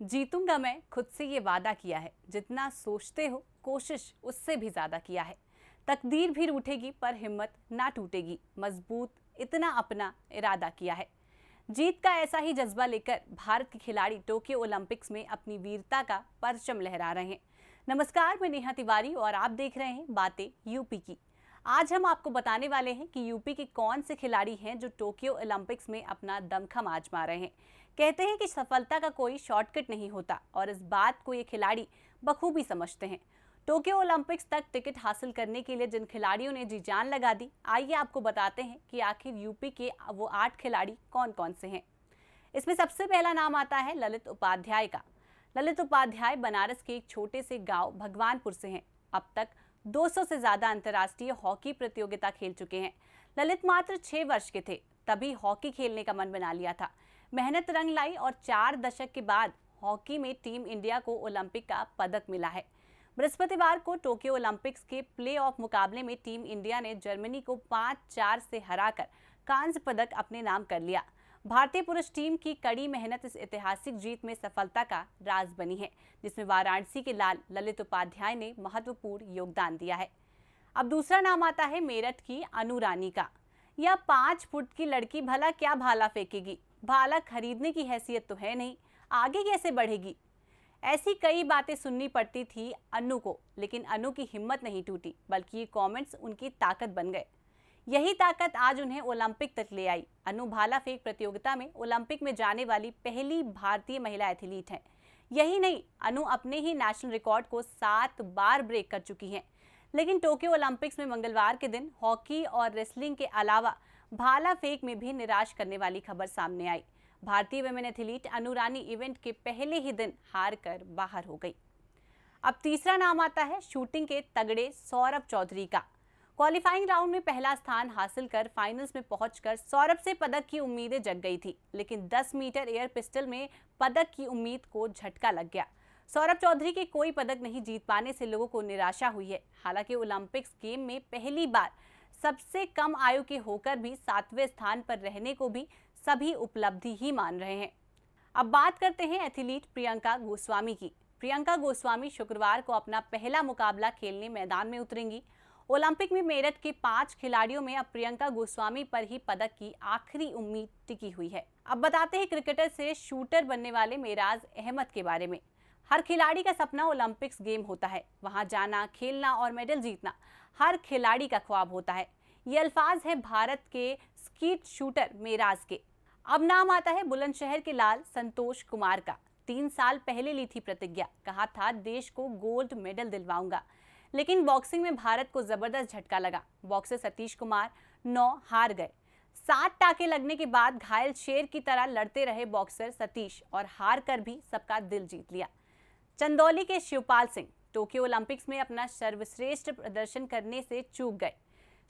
जीतूंगा मैं खुद से ये वादा किया है। जितना सोचते हो कोशिश उससे भी ज्यादा किया है। तकदीर भी रूठेगी पर हिम्मत ना टूटेगी। मजबूत इतना अपना इरादा किया है। जीत का ऐसा ही जज्बा लेकर भारत के खिलाड़ी टोक्यो ओलंपिक्स में अपनी वीरता का परचम लहरा रहे हैं। नमस्कार, मैं नेहा तिवारी और आप देख रहे हैं बातें यूपी की। आज हम आपको बताने वाले हैं कि यूपी के कौन से खिलाड़ी हैं जो टोक्यो ओलंपिक्स में अपना दमखम आजमा रहे हैं। कहते हैं कि सफलता का कोई शॉर्टकट नहीं होता और इस बात को ये खिलाड़ी बखूबी समझते हैं। टोक्यो ओलंपिक्स तक टिकट हासिल करने के लिए जिन खिलाड़ियों ने जी जान लगा दी, आइए आपको बताते हैं कि आखिर यूपी के वो 8 खिलाड़ी कौन कौन से हैं। इसमें सबसे पहला नाम आता है ललित उपाध्याय का। ललित उपाध्याय बनारस के एक छोटे से गांव भगवानपुर से हैं। अब तक 200 से ज्यादा अंतर्राष्ट्रीय हॉकी प्रतियोगिता खेल चुके हैं। ललित मात्र 6 वर्ष के थे तभी हॉकी खेलने का मन बना लिया था। मेहनत रंग लाई और 4 दशक के बाद हॉकी में टीम इंडिया को ओलंपिक का पदक मिला है। बृहस्पतिवार को टोक्यो ओलंपिक्स के प्ले ऑफ मुकाबले में टीम इंडिया ने जर्मनी को 5-4 से हराकर कांस्य पदक अपने नाम कर लिया। भारतीय पुरुष टीम की कड़ी मेहनत इस ऐतिहासिक जीत में सफलता का राज बनी है, जिसमें वाराणसी के लाल ललित उपाध्याय ने महत्वपूर्ण योगदान दिया है। अब दूसरा नाम आता है मेरठ की अनु रानी का। यह 5 फुट की लड़की भला क्या भाला फेंकेगी, भाला खरीदने की हैसियत तो है नहीं, आगे कैसे बढ़ेगी। ऐसी कई बातें सुननी पड़ती थी अनु को, लेकिन अनु की हिम्मत नहीं टूटी, बल्कि ये कमेंट्स उनकी ताकत बन गए। यही ताकत आज उन्हें ओलंपिक तक ले आई। अनु भाला फेंक प्रतियोगिता में ओलंपिक में जाने वाली पहली भारतीय महिला एथलीट हैं। यही नहीं, अनु अपने ही नेशनल रिकॉर्ड को 7 बार ब्रेक कर चुकी हैं। लेकिन टोक्यो ओलंपिक्स में मंगलवार के दिन हॉकी और रेसलिंग के अलावा भाला फेंक में भी निराश करने वाली खबर सामने आई। भारतीय वुमेन एथलीट अनु रानी इवेंट के पहले ही दिन हार कर बाहर हो गई। अब तीसरा नाम आता है शूटिंग के तगड़े सौरभ चौधरी का। क्वालिफाइंग राउंड में पहला स्थान हासिल कर फाइनल्स में पहुंचकर सौरभ से पदक की उम्मीदें जग गई थी, लेकिन 10 मीटर एयर पिस्टल में पदक की उम्मीद को झटका लग गया। सौरभ चौधरी के कोई पदक नहीं जीत पाने से लोगों को निराशा हुई है। हालांकि ओलंपिक्स गेम में पहली बार सबसे कम आयु के होकर भी 7वें स्थान पर रहने को भी सभी उपलब्धि ही मान रहे हैं। अब बात करते हैं एथलीट प्रियंका गोस्वामी की। प्रियंका गोस्वामी शुक्रवार को अपना पहला मुकाबला खेलने मैदान में उतरेंगी। ओलंपिक में मेरठ के 5 खिलाड़ियों में अब प्रियंका गोस्वामी पर ही पदक की आखिरी उम्मीद टिकी हुई है। अब बताते हैं क्रिकेटर से शूटर बनने वाले मेराज अहमद के बारे में। हर खिलाड़ी का सपना ओलंपिक्स गेम होता है। वहां जाना, खेलना और मेडल जीतना हर खिलाड़ी का ख्वाब होता है। ये अल्फाज है भारत के स्कीट शूटर मेराज के। अब नाम आता है बुलंदशहर के लाल संतोष कुमार का। 3 साल पहले ली थी प्रतिज्ञा, कहा था देश को गोल्ड मेडल दिलवाऊंगा, लेकिन बॉक्सिंग में भारत को जबरदस्त झटका लगा। बॉक्सर सतीश कुमार 9 हार गए। 7 टाके लगने के बाद घायल शेर की तरह लड़ते रहे बॉक्सर सतीश और हार कर भी सबका दिल जीत लिया। चंदौली के शिवपाल सिंह टोक्यो ओलंपिक्स में अपना सर्वश्रेष्ठ प्रदर्शन करने से चूक गए।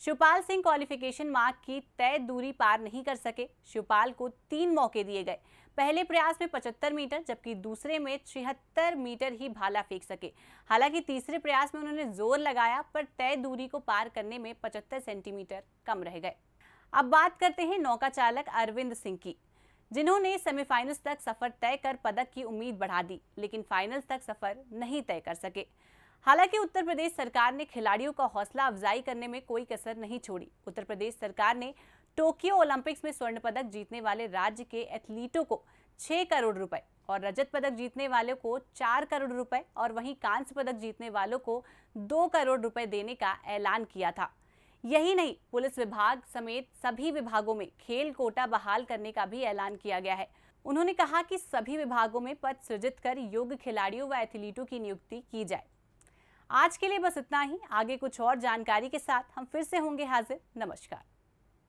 शिवपाल सिंह क्वालिफिकेशन मार्क की तय दूरी पार नहीं कर सके। शिवपाल को 3 मौके दिए गए। पहले प्रयास में 75 मीटर जबकि दूसरे में 73 मीटर ही भाला फेंक सके। हालांकि तीसरे प्रयास में उन्होंने जोर लगाया पर तय दूरी को पार करने में 75 सेंटीमीटर कम रह गए। अब बात करते हैं नौका चालक अरविंद सिंह की, जिन्होंने सेमीफाइनल्स तक सफर तय कर पदक की उम्मीद बढ़ा दी, लेकिन फाइनल्स तक सफर नहीं तय कर सके। हालांकि उत्तर प्रदेश सरकार ने खिलाड़ियों का हौसला अफजाई करने में कोई कसर नहीं छोड़ी। उत्तर प्रदेश सरकार ने टोक्यो ओलंपिक्स में स्वर्ण पदक जीतने वाले राज्य के एथलीटों को 6 करोड़ रुपए और रजत पदक जीतने वालों को 4 करोड़ रुपए और वहीं कांस्य पदक जीतने वालों को 2 करोड़ रुपए देने का ऐलान किया था। यही नहीं, पुलिस विभाग समेत सभी विभागों में खेल कोटा बहाल करने का भी ऐलान किया गया है। उन्होंने कहा कि सभी विभागों में पद सृजित कर योग्य खिलाड़ियों व एथलीटों की नियुक्ति की जाए। आज के लिए बस इतना ही। आगे कुछ और जानकारी के साथ हम फिर से होंगे हाजिर। नमस्कार।